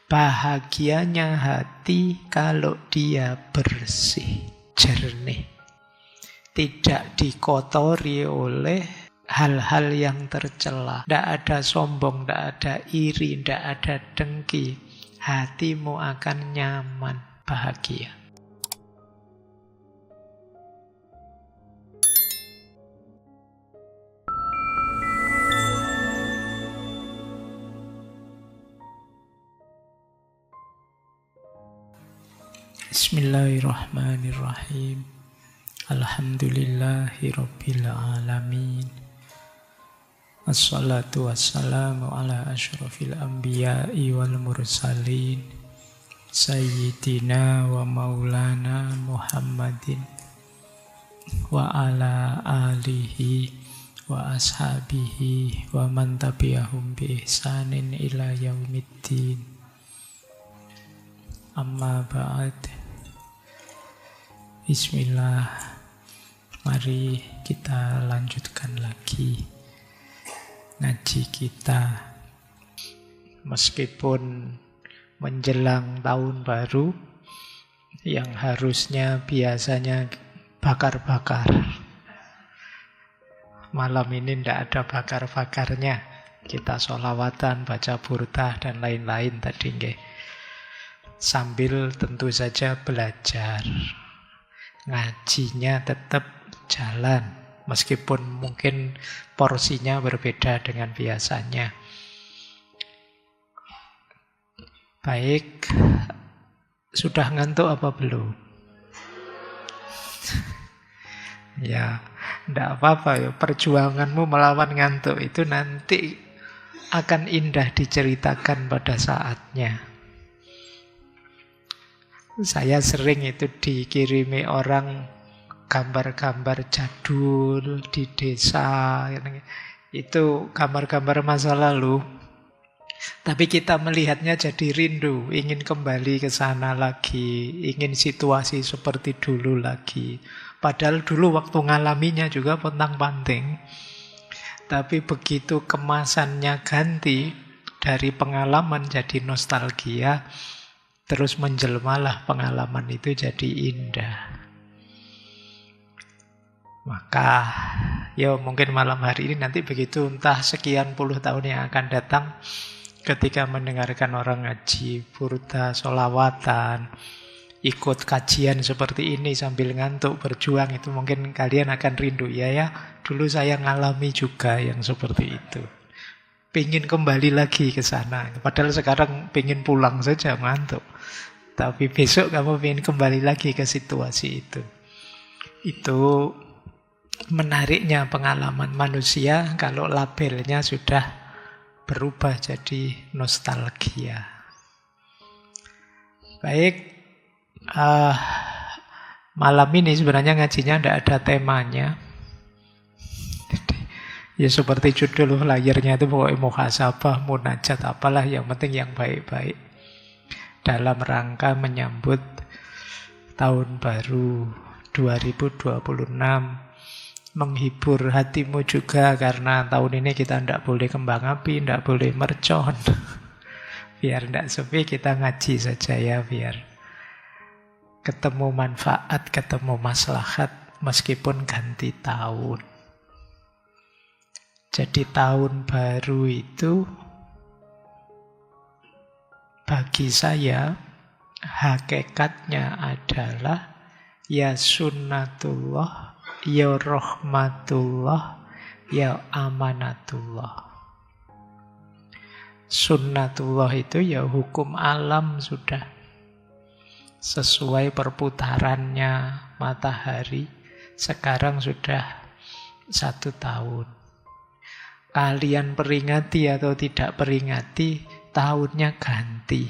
Bahagianya hati kalau dia bersih, jernih. Tidak dikotori oleh hal-hal yang tercela. Tidak ada sombong, tidak ada iri, tidak ada dengki. Hatimu akan nyaman, bahagia. Bismillahirrahmanirrahim. Alhamdulillahirabbil alamin. Assalatu wassalamu ala asyrafil anbiya'i wal mursalin Sayyidina wa maulana Muhammadin wa ala alihi wa ashabihi wa man tabi'ahum bi ihsanin ila yaumiddin. Amma ba'd. Bismillah. Mari kita lanjutkan lagi ngaji kita. Meskipun menjelang tahun baru yang harusnya biasanya bakar-bakar, malam ini tidak ada bakar-bakarnya. Kita sholawatan, baca burdah dan lain-lain tadi nggih. Sambil tentu saja belajar. Ngajinya tetap jalan, meskipun mungkin porsinya berbeda dengan biasanya. Baik, sudah ngantuk apa belum? Ya, tidak apa-apa ya. Perjuanganmu melawan ngantuk itu nanti akan indah diceritakan pada saatnya. Saya sering itu dikirimi orang gambar-gambar jadul di desa. Itu gambar-gambar masa lalu. Tapi kita melihatnya jadi rindu, ingin kembali ke sana lagi, ingin situasi seperti dulu lagi. Padahal dulu waktu ngalaminya juga pontang-panting. Tapi begitu kemasannya ganti, dari pengalaman jadi nostalgia, terus menjelmalah pengalaman itu jadi indah. Maka, ya mungkin malam hari ini nanti begitu entah sekian puluh tahun yang akan datang, ketika mendengarkan orang ngaji, burdah, sholawatan, ikut kajian seperti ini sambil ngantuk berjuang, itu mungkin kalian akan rindu. Ya, dulu saya ngalami juga yang seperti itu. Pengen kembali lagi ke sana. Padahal sekarang pengen pulang saja, ngantuk. Tapi besok kamu pengen kembali lagi ke situasi itu. Itu menariknya pengalaman manusia kalau labelnya sudah berubah jadi nostalgia. Baik, malam ini sebenarnya ngajinya tidak ada temanya. Ya seperti judul layarnya itu pokoknya muhasabah, munajat, apalah, yang penting yang baik-baik. Dalam rangka menyambut tahun baru 2026. Menghibur hatimu juga karena tahun ini kita tidak boleh kembang api, tidak boleh mercon. Biar tidak sepi, kita ngaji saja ya, biar ketemu manfaat, ketemu maslahat meskipun ganti tahun. Jadi tahun baru itu bagi saya hakikatnya adalah ya sunnatullah, ya rahmatullah, ya amanatullah. Sunnatullah itu ya hukum alam sudah. Sesuai perputarannya matahari, sekarang sudah 1 tahun. Kalian peringati atau tidak peringati, tahunnya ganti.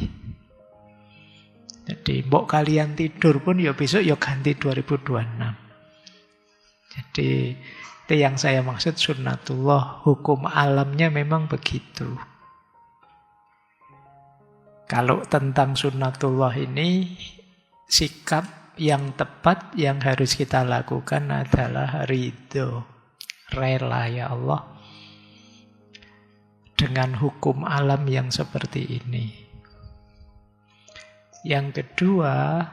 Jadi mbok kalian tidur pun ya besok ya ganti 2026. Jadi itu yang saya maksud sunnatullah, hukum alamnya memang begitu. Kalau tentang sunnatullah ini, sikap yang tepat yang harus kita lakukan adalah ridho, rela ya Allah dengan hukum alam yang seperti ini. Yang kedua,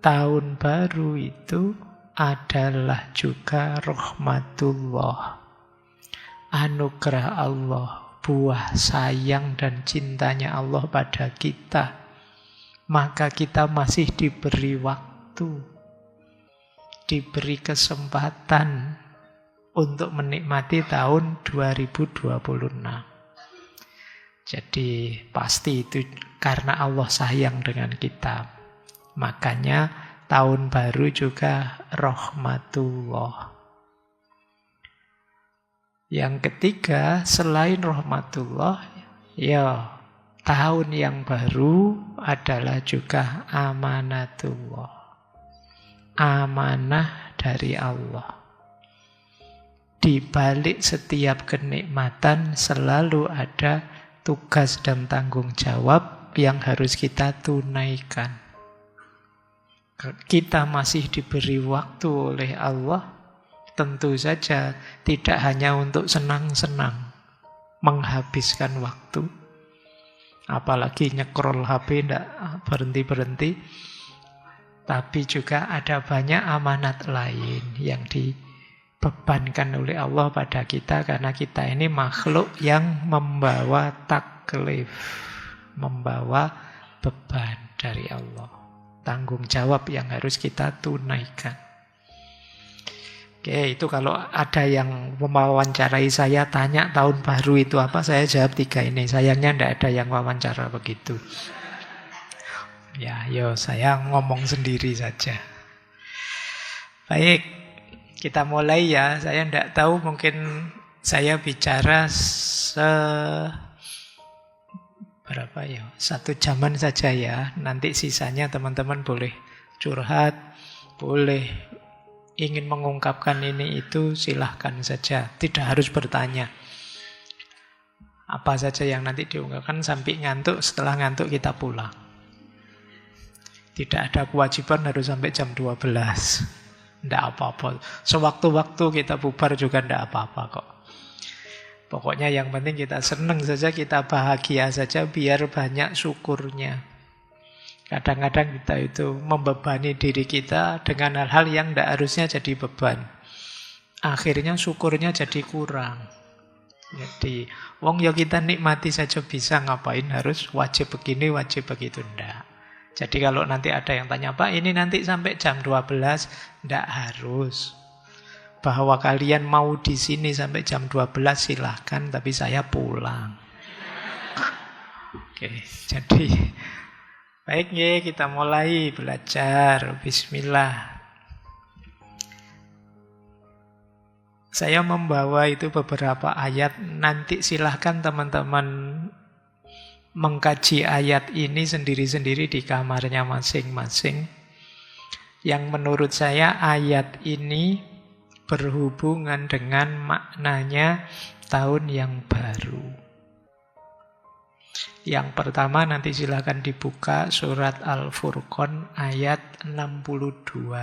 tahun baru itu adalah juga rahmatullah, anugerah Allah, buah sayang dan cintanya Allah pada kita. Maka kita masih diberi waktu, diberi kesempatan untuk menikmati tahun 2026. Jadi pasti itu karena Allah sayang dengan kita. Makanya tahun baru juga rahmatullah. Yang ketiga, selain rahmatullah, ya tahun yang baru adalah juga amanatullah. Amanah dari Allah. Di balik setiap kenikmatan selalu ada tugas dan tanggung jawab yang harus kita tunaikan. Kita masih diberi waktu oleh Allah, tentu saja tidak hanya untuk senang-senang, menghabiskan waktu, apalagi nyekrol HP tidak berhenti-berhenti, tapi juga ada banyak amanat lain yang dibebankan oleh Allah pada kita, karena kita ini makhluk yang membawa taklif, membawa beban dari Allah, tanggung jawab yang harus kita tunaikan. Oke, itu kalau ada yang mewawancarai saya tanya tahun baru itu apa, saya jawab 3 ini. Sayangnya tidak ada yang wawancara begitu. Ya, saya ngomong sendiri saja. Baik, kita mulai ya. Saya tidak tahu, mungkin saya bicara berapa ya? 1 jaman saja ya. Nanti sisanya teman-teman boleh curhat, boleh ingin mengungkapkan ini itu, silahkan saja. Tidak harus bertanya. Apa saja yang nanti diungkapkan sampai ngantuk, setelah ngantuk kita pulang. Tidak ada kewajiban harus sampai jam 12. Tidak apa-apa. Sewaktu-waktu kita bubar juga tidak apa-apa kok. Pokoknya yang penting kita senang saja, kita bahagia saja, biar banyak syukurnya. Kadang-kadang kita itu membebani diri kita dengan hal-hal yang tidak harusnya jadi beban. Akhirnya syukurnya jadi kurang. Jadi, wong ya kita nikmati saja bisa, ngapain harus wajib begini, wajib begitu, ndak. Jadi kalau nanti ada yang tanya, Pak ini nanti sampai jam 12, ndak harus. Bahwa kalian mau di sini sampai jam 12 silahkan, tapi saya pulang. Oke, jadi baik ya, kita mulai belajar. Bismillah. Saya membawa itu beberapa ayat. Nanti silahkan teman-teman mengkaji ayat ini sendiri-sendiri di kamarnya masing-masing. Yang menurut saya ayat ini berhubungan dengan maknanya tahun yang baru. Yang pertama nanti silakan dibuka surat Al-Furqan ayat 62.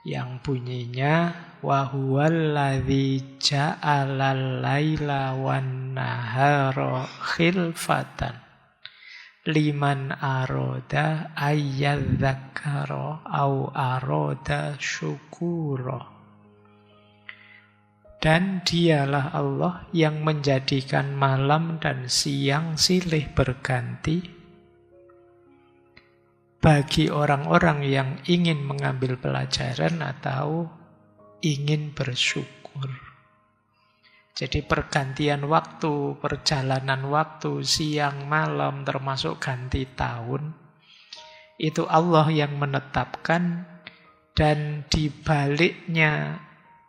Yang bunyinya wa huwallazi ja'alal laila wan nahara khilfatan liman aroda ayyadzakara au aroda syukura. Dan dialah Allah yang menjadikan malam dan siang silih berganti bagi orang-orang yang ingin mengambil pelajaran atau ingin bersyukur. Jadi pergantian waktu, perjalanan waktu, siang, malam, termasuk ganti tahun, itu Allah yang menetapkan, dan di baliknya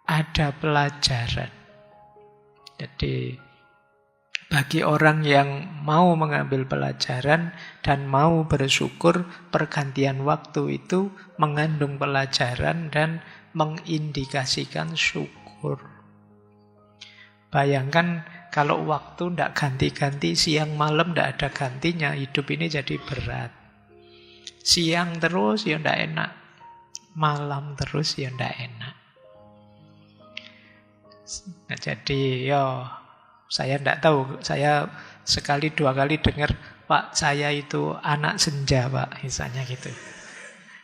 ada pelajaran. Jadi bagi orang yang mau mengambil pelajaran dan mau bersyukur, pergantian waktu itu mengandung pelajaran dan mengindikasikan syukur. Bayangkan kalau waktu tidak ganti-ganti, siang malam tidak ada gantinya, hidup ini jadi berat. Siang terus ya tidak enak, malam terus ya tidak enak. Nah, jadi saya tidak tahu, saya sekali 2 kali dengar Pak, saya itu anak senja, Pak, misalnya gitu.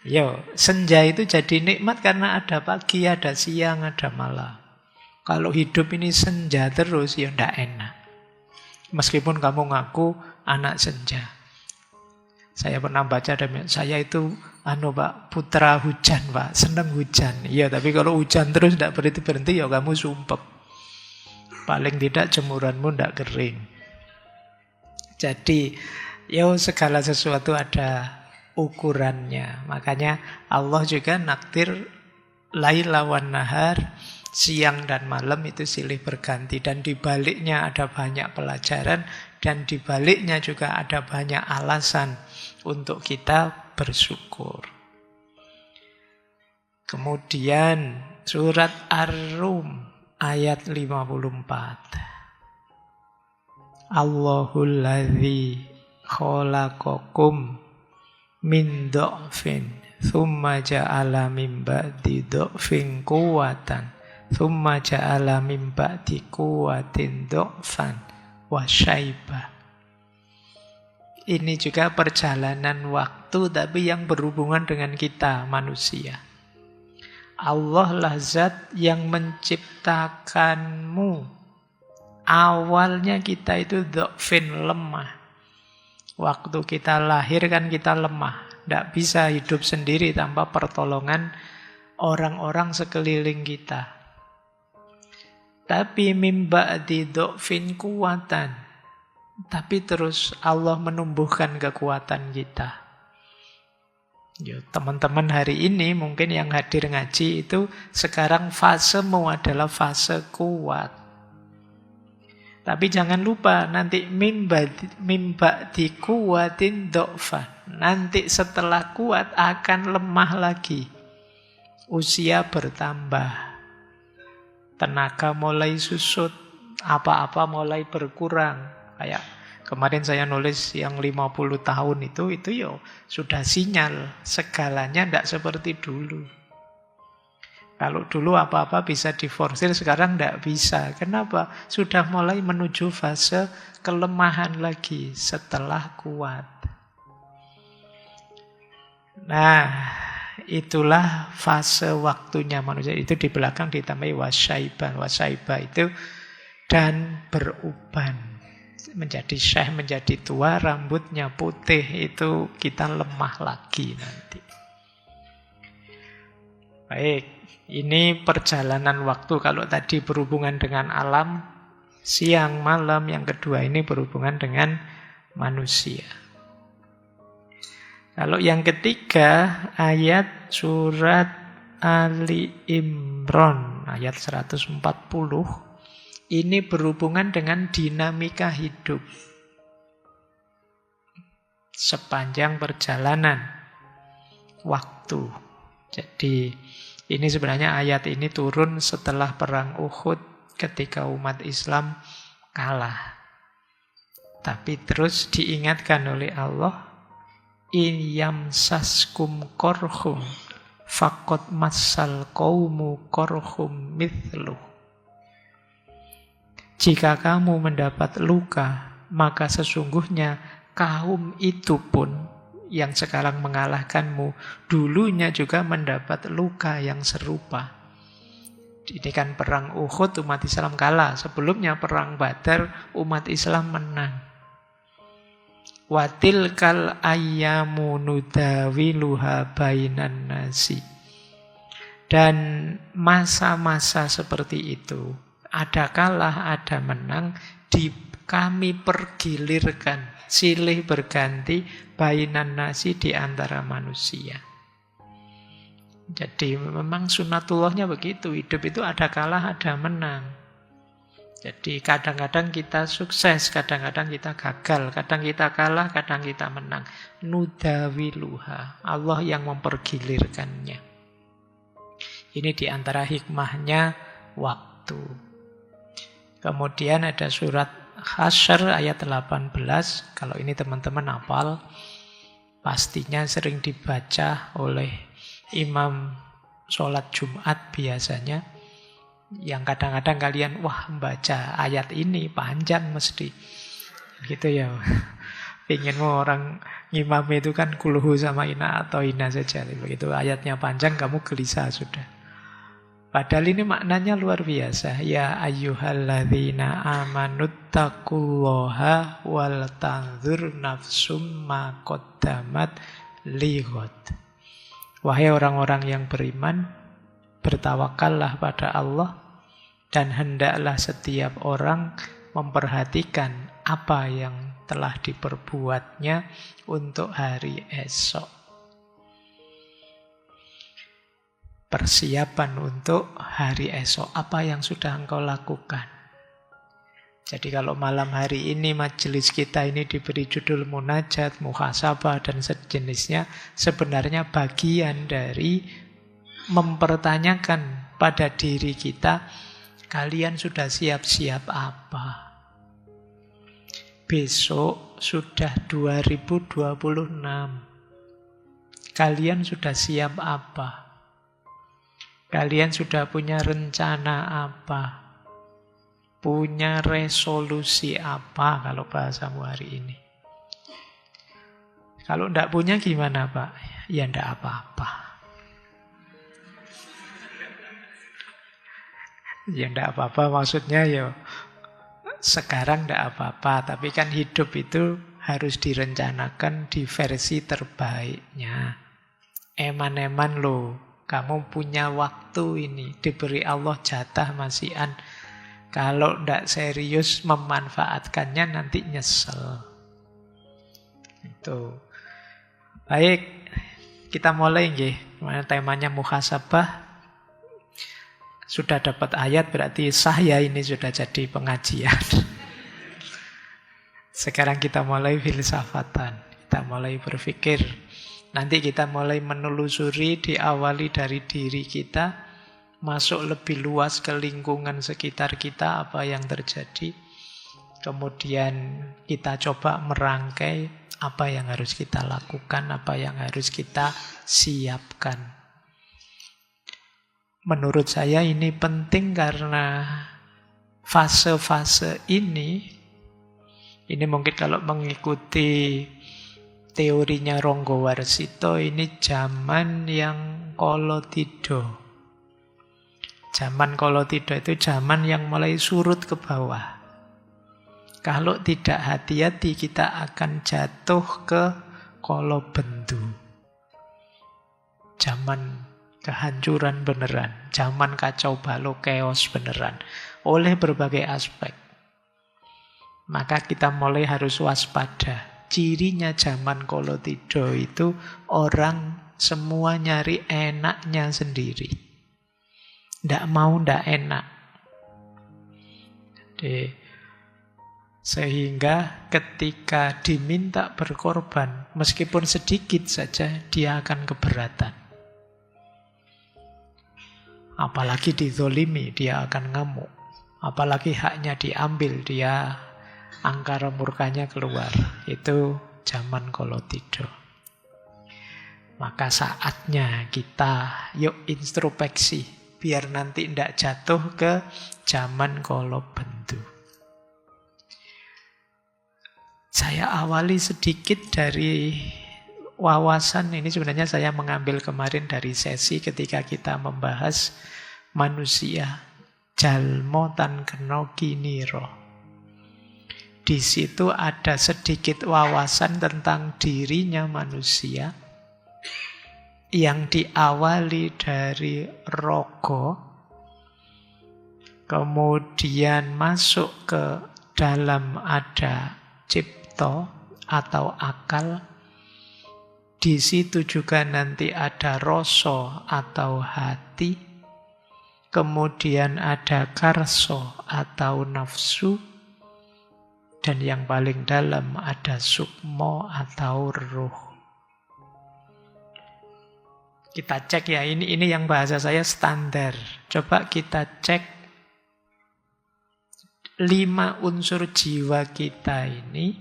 Yo, senja itu jadi nikmat karena ada pagi, ada siang, ada malam. Kalau hidup ini senja terus, ya ndak enak. Meskipun kamu ngaku anak senja. Saya pernah baca, saya itu Pak, putra hujan, Pak, seneng hujan. Iya, tapi kalau hujan terus ndak berhenti-berhenti, ya kamu sumpek. Paling tidak jemuranmu ndak kering. Jadi, segala sesuatu ada ukurannya. Makanya Allah juga nakdir laila wan nahar, siang dan malam itu silih berganti. Dan di baliknya ada banyak pelajaran, dan di baliknya juga ada banyak alasan untuk kita bersyukur. Kemudian surat Ar-Rum ayat 54. Allahul ladzi khalaqakum min dha'fin thumma ja'ala min ba'di dha'fin quwwatan thumma ja'ala min ba'di quwwatin dha'fan wa syaibah. Ini juga perjalanan waktu tapi yang berhubungan dengan kita manusia. Allah lah zat yang menciptakanmu. Awalnya kita itu dha'fin, lemah. Waktu kita lahir kan kita lemah. Tidak bisa hidup sendiri tanpa pertolongan orang-orang sekeliling kita. Tapi mimba di dha'fin kuwatan. Tapi terus Allah menumbuhkan kekuatan kita. Teman-teman hari ini mungkin yang hadir ngaji itu sekarang fasemu adalah fase kuat. Tapi jangan lupa nanti mimba di kuwatin dha'fan. Nanti setelah kuat akan lemah lagi. Usia bertambah. Tenaga mulai susut. Apa-apa mulai berkurang. Kayak kemarin saya nulis yang 50 tahun itu sudah sinyal. Segalanya tidak seperti dulu. Kalau dulu apa-apa bisa diforsir, sekarang tidak bisa. Kenapa? Sudah mulai menuju fase kelemahan lagi setelah kuat. Nah, itulah fase waktunya manusia. Itu di belakang ditambahi wasyaiban. Wasyaiban itu dan beruban. Menjadi syekh, menjadi tua, rambutnya putih, itu kita lemah lagi nanti. Baik. Ini perjalanan waktu. Kalau tadi berhubungan dengan alam, siang, malam. Yang kedua ini berhubungan dengan manusia. Kalau yang ketiga, ayat surat Ali Imran, ayat 140. Ini berhubungan dengan dinamika hidup. Sepanjang perjalanan waktu. Jadi, ini sebenarnya ayat ini turun setelah perang Uhud ketika umat Islam kalah. Tapi terus diingatkan oleh Allah, in yamsaskum korhum faqad massal qaumu korhum mithlu. Jika kamu mendapat luka, maka sesungguhnya kaum itu pun yang sekarang mengalahkanmu, dulunya juga mendapat luka yang serupa. Ini kan perang Uhud, umat Islam kalah. Sebelumnya perang Badar, umat Islam menang. Watilkal ayyamu nudawiluha bainan nasi. Dan masa-masa seperti itu, ada kalah, ada menang, kami pergilirkan, silih berganti bainan nasi di antara manusia. Jadi memang sunatullahnya begitu. Hidup itu ada kalah, ada menang. Jadi kadang-kadang kita sukses, kadang-kadang kita gagal, kadang kita kalah, kadang kita menang. Nudawiluha. Allah yang mempergilirkannya. Ini di antara hikmahnya waktu. Kemudian ada surat Hasyr ayat 18. Kalau ini teman-teman hafal, pastinya sering dibaca oleh imam sholat Jumat biasanya. Yang kadang-kadang kalian, wah, membaca ayat ini panjang mesti. Gitu ya. Pengenmu orang ngimami itu kan kulhu sama ina atau ina saja. Begitu ayatnya panjang kamu gelisah sudah. Padahal ini maknanya luar biasa. Ya ayyuhalladzina amanuttaqullaha wal tanzur nafsum ma qaddamat lighad. Wahai orang-orang yang beriman, bertawakallah pada Allah dan hendaklah setiap orang memperhatikan apa yang telah diperbuatnya untuk hari esok. Persiapan untuk hari esok, apa yang sudah engkau lakukan. Jadi kalau malam hari ini majelis kita ini diberi judul munajat, muhasabah dan sejenisnya, sebenarnya bagian dari mempertanyakan pada diri kita, kalian sudah siap-siap apa? Besok sudah 2026. Kalian sudah siap apa? Kalian sudah punya rencana apa? Punya resolusi apa kalau bahasamu hari ini? Kalau enggak punya gimana, Pak? Ya enggak apa-apa. Ya enggak apa-apa maksudnya ya sekarang enggak apa-apa. Tapi kan hidup itu harus direncanakan di versi terbaiknya. Eman-eman loh, kamu punya waktu ini. Diberi Allah jatah masihan. Kalau tidak serius memanfaatkannya nanti nyesel. Itu. Baik, kita mulai nggih. Temanya muhasabah. Sudah dapat ayat berarti sah ya, ini sudah jadi pengajian. Sekarang kita mulai filsafatan. Kita mulai berpikir. Nanti kita mulai menelusuri, diawali dari diri kita. Masuk lebih luas ke lingkungan sekitar kita, apa yang terjadi. Kemudian kita coba merangkai apa yang harus kita lakukan, apa yang harus kita siapkan. Menurut saya ini penting karena fase-fase ini mungkin kalau mengikuti teorinya Ronggo Warsito, ini zaman yang kolotido. Zaman kolotido itu zaman yang mulai surut ke bawah. Kalau tidak hati-hati kita akan jatuh ke kolobendu. Zaman kehancuran beneran. Zaman kacau balau, chaos beneran. Oleh berbagai aspek. Maka kita mulai harus waspada. Cirinya zaman kolotido itu orang semua nyari enaknya sendiri. Tidak mau, tidak enak. Jadi, sehingga ketika diminta berkorban, meskipun sedikit saja, dia akan keberatan. Apalagi dizolimi, dia akan ngamuk. Apalagi haknya diambil, dia angkara murkanya keluar. Itu zaman kolotido. Maka saatnya kita yuk introspeksi. Biar nanti tidak jatuh ke zaman kolobendu. Saya awali sedikit dari wawasan ini. Sebenarnya saya mengambil kemarin dari sesi ketika kita membahas manusia. Jalmo tan kena kiniro. Di situ ada sedikit wawasan tentang dirinya manusia yang diawali dari rogo, kemudian masuk ke dalam ada cipto atau akal. Di situ juga nanti ada rasa atau hati, kemudian ada karso atau nafsu, dan yang paling dalam ada sukmo atau ruh. Kita cek ya, ini yang bahasa saya standar. Coba kita cek 5 unsur jiwa kita ini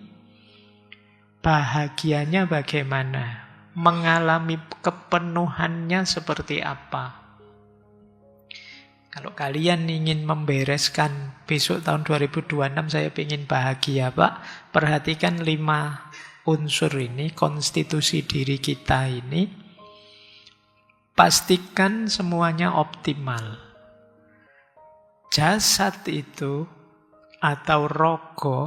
bahagianya bagaimana? Mengalami kepenuhannya seperti apa? Kalau kalian ingin membereskan besok tahun 2026 saya ingin bahagia, Pak. Perhatikan 5 unsur ini, konstitusi diri kita ini, pastikan semuanya optimal. Jasad itu atau rogo,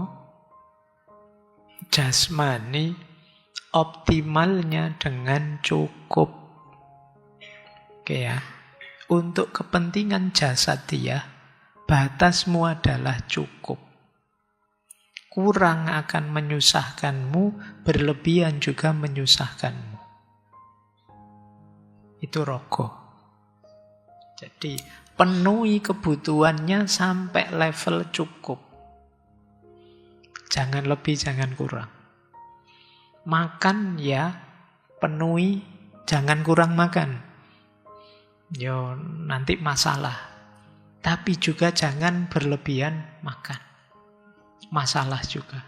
jasmani, optimalnya dengan cukup. Oke ya. Untuk kepentingan jasad dia, batasmu adalah cukup. Kurang akan menyusahkanmu, berlebihan juga menyusahkanmu. Itu rogo. Jadi penuhi kebutuhannya sampai level cukup. Jangan lebih, jangan kurang. Makan ya, penuhi, jangan kurang makan. Yo, nanti masalah. Tapi juga jangan berlebihan makan. Masalah juga.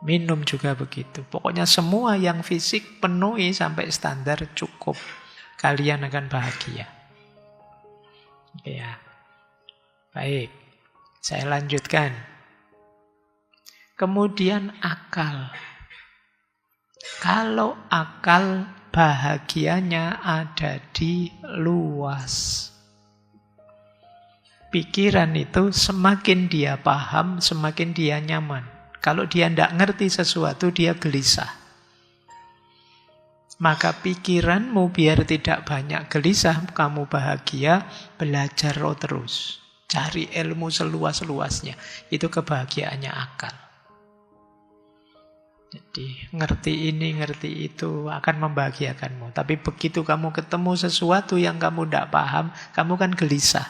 Minum juga begitu. Pokoknya semua yang fisik penuhi sampai standar cukup. Kalian akan bahagia. Ya. Baik. Saya lanjutkan. Kemudian akal. Kalau akal, bahagianya ada di luas. Pikiran itu semakin dia paham, semakin dia nyaman. Kalau dia tidak ngerti sesuatu, dia gelisah. Maka pikiranmu biar tidak banyak gelisah, kamu bahagia, belajar terus. Cari ilmu seluas-luasnya. Itu kebahagiaannya akal. Jadi ngerti ini, ngerti itu akan membahagiakanmu. Tapi begitu kamu ketemu sesuatu yang kamu tidak paham, kamu kan gelisah.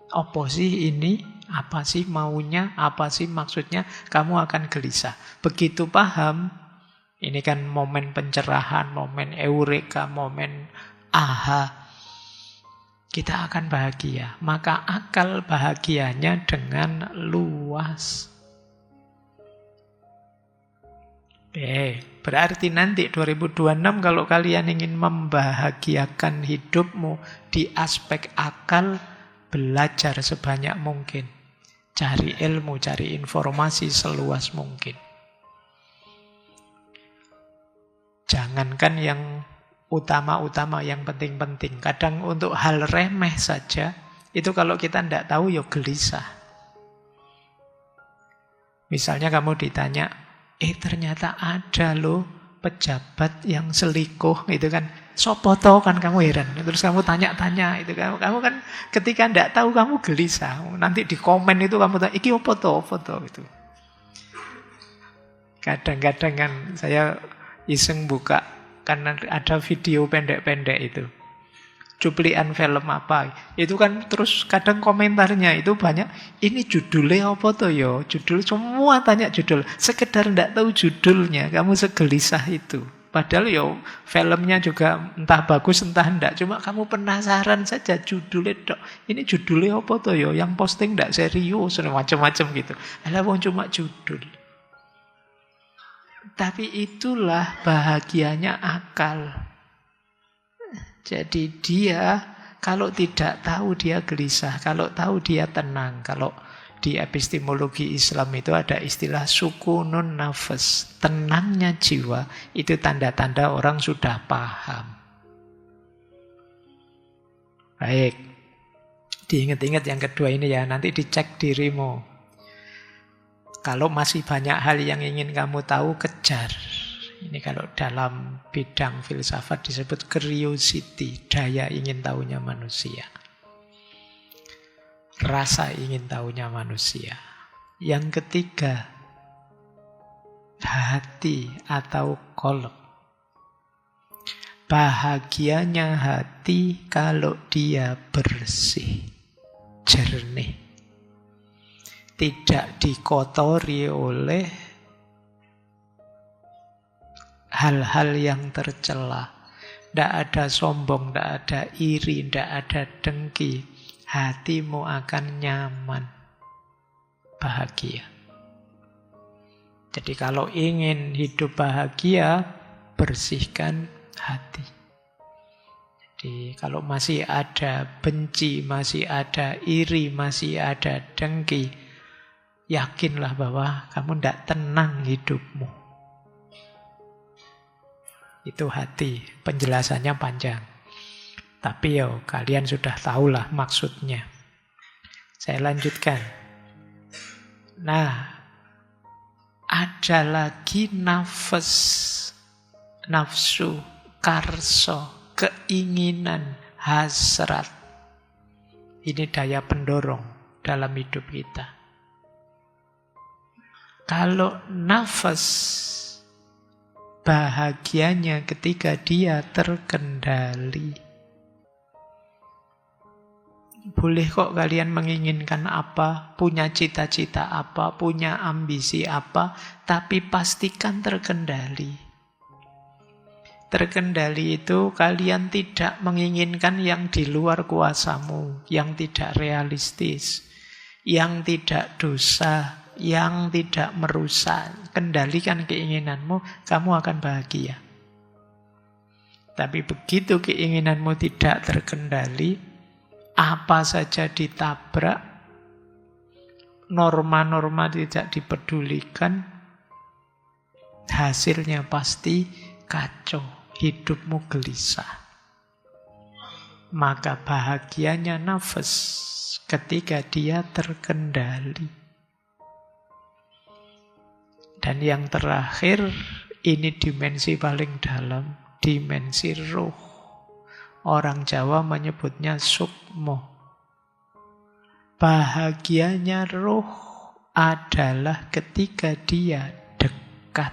Apa sih ini? Apa sih maunya? Apa sih maksudnya? Kamu akan gelisah. Begitu paham, ini kan momen pencerahan, momen eureka, momen aha. Kita akan bahagia. Maka akal bahagianya dengan luas. Berarti nanti 2026 kalau kalian ingin membahagiakan hidupmu di aspek akal, belajar sebanyak mungkin. Cari ilmu, cari informasi seluas mungkin. Jangankan yang utama-utama, yang penting-penting. Kadang untuk hal remeh saja, itu kalau kita tidak tahu, ya gelisah. Misalnya kamu ditanya, ternyata ada loh pejabat yang selingkuh, itu kan sopo toh, kan kamu heran. Terus kamu tanya-tanya, itu kamu kan ketika tidak tahu kamu gelisah. Nanti di komen itu kamu tanya, iki opo toh itu. Kadang-kadang kan saya iseng buka, kan ada video pendek-pendek itu. Cuplikan film apa. Itu kan terus kadang komentarnya itu banyak, ini judulnya apa toh yo? Judul, semua tanya judul. Sekedar tidak tahu judulnya, kamu segelisah itu. Padahal yo filmnya juga entah bagus entah enggak. Cuma kamu penasaran saja judulnya dok. Ini judulnya apa toh yo? Yang posting tidak serius, macam-macam gitu. Alah wong cuma judul. Tapi itulah bahagianya akal. Jadi dia kalau tidak tahu dia gelisah, kalau tahu dia tenang. Kalau di epistemologi Islam itu ada istilah sukunun nafas, tenangnya jiwa, itu tanda-tanda orang sudah paham. Baik, diingat-ingat yang kedua ini ya, nanti dicek dirimu. Kalau masih banyak hal yang ingin kamu tahu, kejar. Ini kalau dalam bidang filsafat disebut curiosity, daya ingin tahunya manusia. Rasa ingin tahunya manusia. Yang ketiga, hati atau qalb. Bahagianya hati kalau dia bersih, jernih. Tidak dikotori oleh hal-hal yang tercela. Tidak ada sombong, tidak ada iri, tidak ada dengki. Hatimu akan nyaman, bahagia. Jadi kalau ingin hidup bahagia, bersihkan hati. Jadi kalau masih ada benci, masih ada iri, masih ada dengki, yakinlah bahwa kamu tidak tenang hidupmu. Itu hati. Penjelasannya panjang. Tapi kalian sudah tahulah maksudnya. Saya lanjutkan. Nah, ada lagi nafsu, karso, keinginan, hasrat. Ini daya pendorong dalam hidup kita. Kalau nafas, bahagianya ketika dia terkendali. Boleh kok kalian menginginkan apa, punya cita-cita apa, punya ambisi apa, tapi pastikan terkendali. Terkendali itu kalian tidak menginginkan yang di luar kuasamu, yang tidak realistis, yang tidak dosa, yang tidak merusak. Kendalikan keinginanmu, kamu akan bahagia. Tapi begitu keinginanmu tidak terkendali, apa saja ditabrak, norma-norma tidak dipedulikan, hasilnya pasti kacau, hidupmu gelisah. Maka bahagianya nafas ketika dia terkendali. Dan yang terakhir, ini dimensi paling dalam, dimensi roh. Orang Jawa menyebutnya sukmo. Bahagianya roh adalah ketika dia dekat.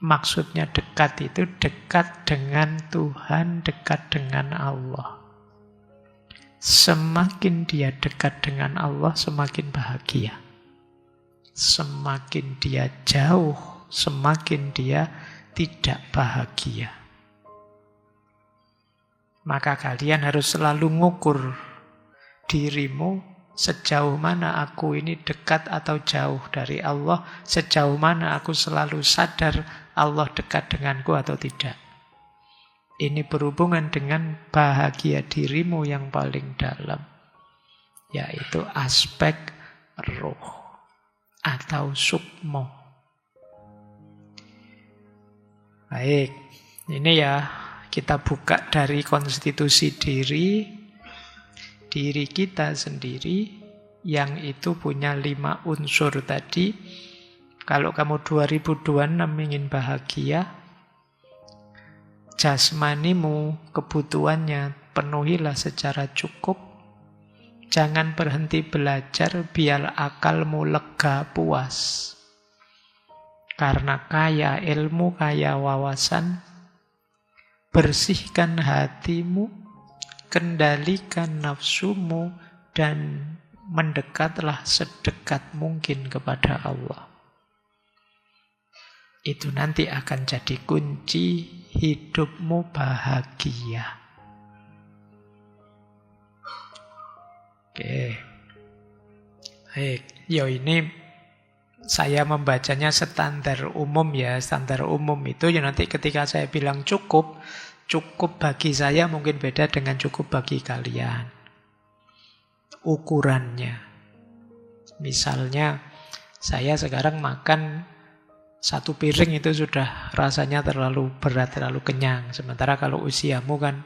Maksudnya dekat itu dekat dengan Tuhan, dekat dengan Allah. Semakin dia dekat dengan Allah, semakin bahagia. Semakin dia jauh, semakin dia tidak bahagia. Maka kalian harus selalu ngukur dirimu sejauh mana aku ini dekat atau jauh dari Allah, sejauh mana aku selalu sadar Allah dekat denganku atau tidak. Ini berhubungan dengan bahagia dirimu yang paling dalam, yaitu aspek roh atau sukmo. Baik, ini ya kita buka dari konstitusi diri kita sendiri, yang itu punya 5 unsur tadi. Kalau kamu 2026 ingin bahagia, jasmanimu, kebutuhannya penuhilah secara cukup. Jangan berhenti belajar, biar akalmu lega puas. Karena kaya ilmu, kaya wawasan, bersihkan hatimu, kendalikan nafsumu, dan mendekatlah sedekat mungkin kepada Allah. Itu nanti akan jadi kunci hidupmu bahagia. Oke. Baik, ini saya membacanya standar umum ya. Standar umum itu ya nanti ketika saya bilang cukup bagi saya mungkin beda dengan cukup bagi kalian. Ukurannya. Misalnya saya sekarang makan 1 piring itu sudah rasanya terlalu berat, terlalu kenyang. Sementara kalau usiamu kan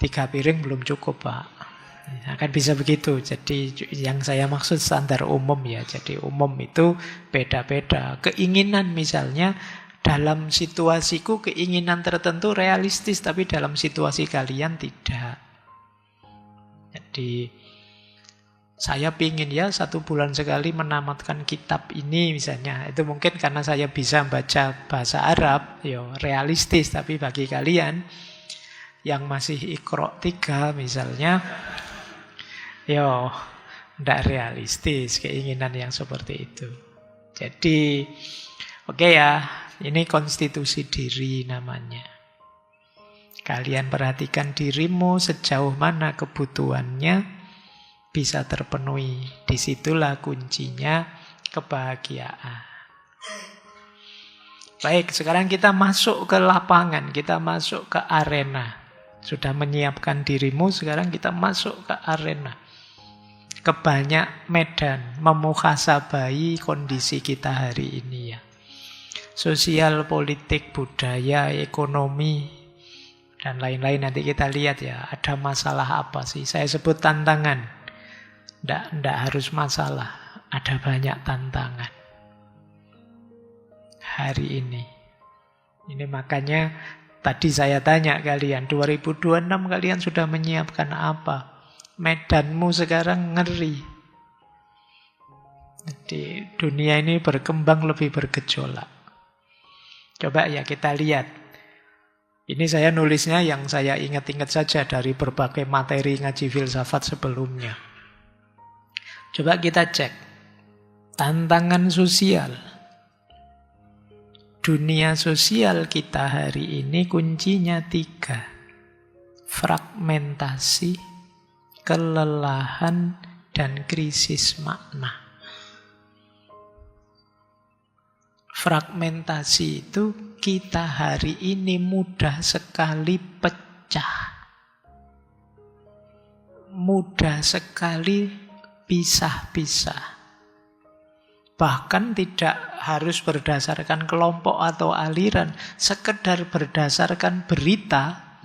3 piring belum cukup, Pak. Akan bisa begitu. Jadi yang saya maksud standar umum ya. Jadi umum itu beda-beda. Keinginan misalnya dalam situasiku keinginan tertentu realistis, tapi dalam situasi kalian tidak. Jadi saya pingin ya 1 bulan sekali menamatkan kitab ini misalnya. Itu mungkin karena saya bisa baca bahasa Arab, realistis. Tapi bagi kalian yang masih Iqra 3 misalnya, tidak realistis keinginan yang seperti itu. Jadi, oke ya, ini konstitusi diri namanya. Kalian perhatikan dirimu sejauh mana kebutuhannya bisa terpenuhi. Disitulah kuncinya kebahagiaan. Baik, sekarang kita masuk ke lapangan, kita masuk ke arena. Sudah menyiapkan dirimu, sekarang kita masuk ke arena. Ke banyak medan, memuhasabai kondisi kita hari ini ya. Sosial, politik, budaya, ekonomi, dan lain-lain. Nanti kita lihat ya, ada masalah apa sih. Saya sebut tantangan. Nggak harus masalah. Ada banyak tantangan hari ini. Ini makanya tadi saya tanya kalian, 2026 kalian sudah menyiapkan apa? Medanmu sekarang ngeri. Jadi dunia ini berkembang lebih bergejolak. Coba ya kita lihat. Ini saya nulisnya yang saya ingat-ingat saja dari berbagai materi ngaji filsafat sebelumnya. Coba kita cek. Tantangan sosial. Dunia sosial kita hari ini kuncinya 3. Fragmentasi, kelelahan, dan krisis makna. Fragmentasi itu kita hari ini mudah sekali pecah. Mudah sekali pisah-pisah. Bahkan tidak harus berdasarkan kelompok atau aliran. Sekedar berdasarkan berita,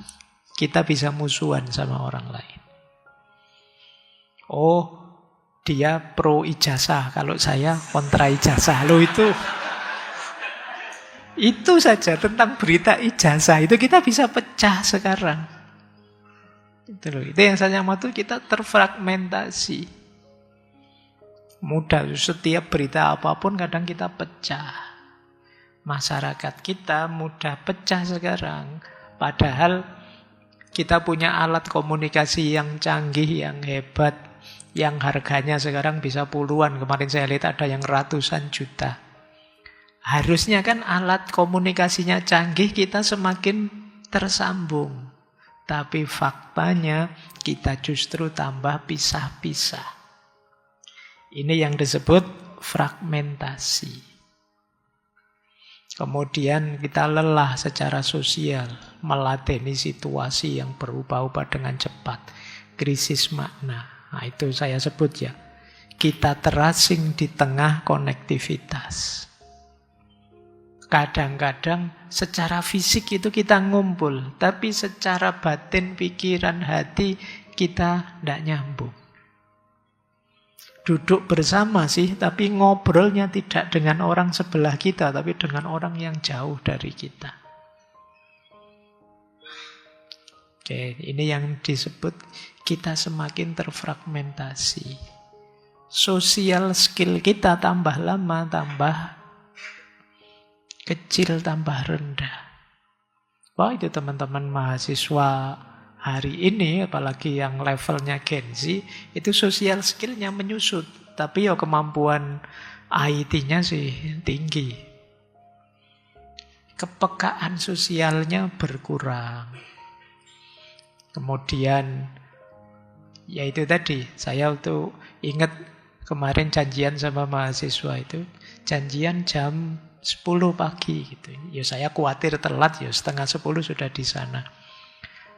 kita bisa musuhan sama orang lain. Oh, dia pro ijazah, kalau saya kontra ijazah. Loh itu saja tentang berita ijazah itu kita bisa pecah sekarang. Itu yang saya maksud, kita terfragmentasi. Mudah, setiap berita apapun kadang kita pecah. Masyarakat kita mudah pecah sekarang. Padahal kita punya alat komunikasi yang canggih, yang hebat, yang harganya sekarang bisa puluhan. Kemarin saya lihat ada yang ratusan juta. Harusnya kan alat komunikasinya canggih, kita semakin tersambung. Tapi faktanya kita justru tambah pisah-pisah. Ini yang disebut fragmentasi. Kemudian kita lelah secara sosial, meladeni situasi yang berubah-ubah dengan cepat. Krisis makna. Nah, itu saya sebut ya. Kita terasing di tengah konektivitas. Kadang-kadang secara fisik itu kita ngumpul, tapi secara batin, pikiran, hati kita tidak nyambung. Duduk bersama sih, tapi ngobrolnya tidak dengan orang sebelah kita, tapi dengan orang yang jauh dari kita. Oke, ini yang disebut kita semakin terfragmentasi. Sosial skill kita tambah lama, tambah kecil, tambah rendah. Wah, itu teman-teman mahasiswa hari ini, apalagi yang levelnya Gen Z, itu sosial skillnya menyusut. Tapi ya kemampuan IT-nya sih tinggi. Kepekaan sosialnya berkurang. Kemudian, ya itu tadi, saya tuh ingat kemarin janjian sama mahasiswa itu, janjian jam 10 pagi gitu. Ya saya khawatir telat, ya 9:30 sudah di sana.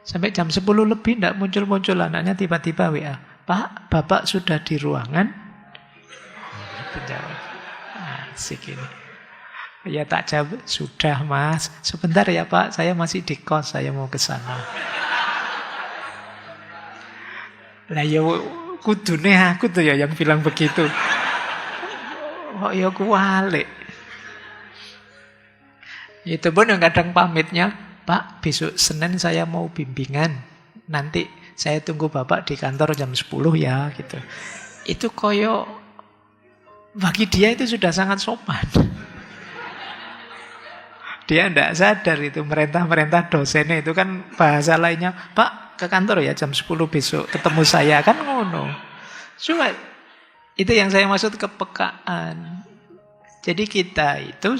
Sampai jam 10 lebih tidak muncul-muncul anaknya, tiba-tiba WA, "Pak, Bapak sudah di ruangan?" Itu jawab. Asik ini. Ya tak jawab, "Sudah Mas. Sebentar ya Pak, saya masih di kos, saya mau ke sana." Lah ya kudune aku tuh ya yang bilang begitu. Kok ya kualik. Itu pun yang kadang pamitnya, "Pak, besok Senin saya mau bimbingan. Nanti saya tunggu Bapak di kantor jam 10 ya." Gitu. Itu koyo bagi dia itu sudah sangat sopan. Dia tidak sadar itu merintah-merintah dosennya itu kan bahasa lainnya, "Pak, ke kantor ya jam 10 besok ketemu saya." Kan ngono. Cuma itu yang saya maksud kepekaan. Jadi kita itu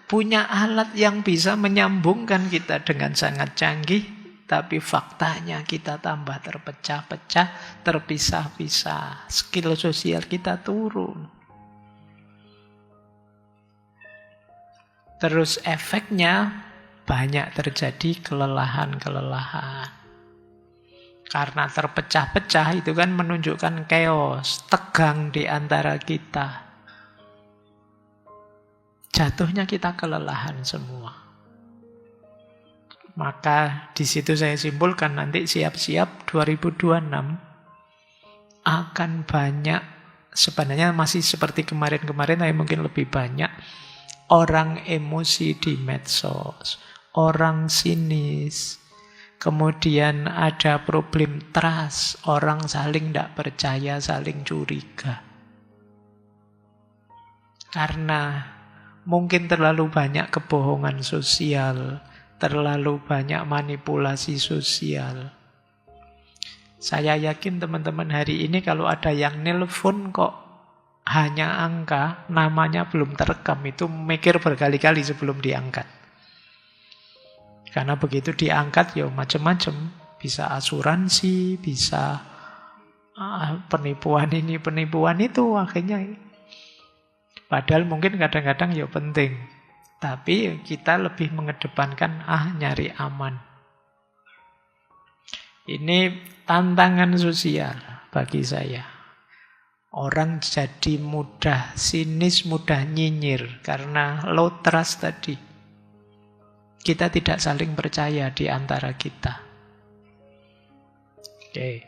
punya alat yang bisa menyambungkan kita dengan sangat canggih, tapi faktanya kita tambah terpecah-pecah, terpisah-pisah. Skill sosial kita turun. Terus efeknya banyak terjadi kelelahan-kelelahan. Karena terpecah-pecah itu kan menunjukkan chaos, tegang di antara kita. jatuhnya kita kelelahan semua. Maka di situ saya simpulkan nanti siap-siap 2026 akan banyak, sebenarnya masih seperti kemarin-kemarin, tapi mungkin lebih banyak orang emosi di medsos, orang sinis, kemudian ada problem trust, orang saling tidak percaya, saling curiga. Karena mungkin terlalu banyak kebohongan sosial, terlalu banyak manipulasi sosial. Saya yakin teman-teman hari ini kalau ada yang nelpon kok hanya angka, namanya belum terekam, itu mikir berkali-kali sebelum diangkat. Karena begitu diangkat ya macam-macam. Bisa asuransi, bisa penipuan ini, penipuan itu akhirnya. Padahal mungkin kadang-kadang ya penting. Tapi kita lebih mengedepankan nyari aman. Ini tantangan sosial bagi saya. Orang jadi mudah sinis, mudah nyinyir karena low trust tadi. Kita tidak saling percaya di antara kita. Oke.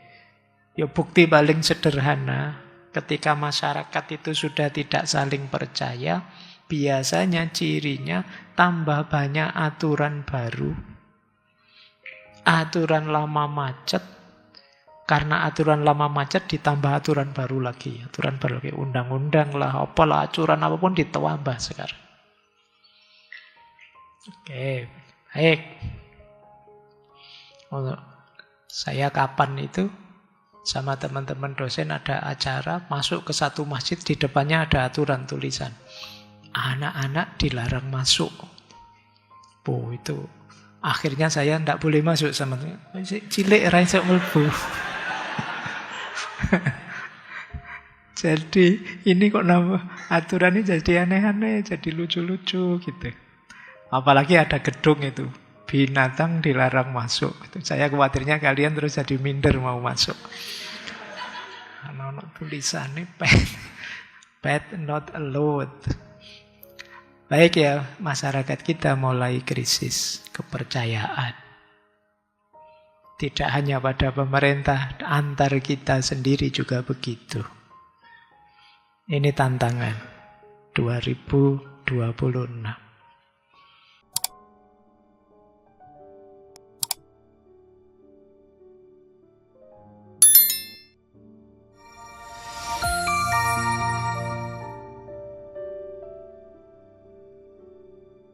Ya bukti paling sederhana, ketika masyarakat itu sudah tidak saling percaya, biasanya cirinya tambah banyak aturan baru. Aturan lama macet. Karena aturan lama macet ditambah aturan baru lagi. Aturan baru lagi, undang-undang lah, apalah, aturan apapun ditambah sekarang. Oke, baik. Saya kapan itu sama teman-teman dosen ada acara, masuk ke satu masjid, di depannya ada aturan tulisan. Anak-anak dilarang masuk. Itu akhirnya saya tidak boleh masuk sama cilik ra iso mlebu. Jadi ini kok nambah aturannya jadi aneh-aneh, jadi lucu-lucu gitu. Apalagi ada gedung itu, binatang dilarang masuk. Saya khawatirnya kalian terus jadi minder mau masuk. Ana tulisannya pet not allowed. Baik ya, masyarakat kita mulai krisis kepercayaan. Tidak hanya pada pemerintah, antar kita sendiri juga begitu. Ini tantangan 2026.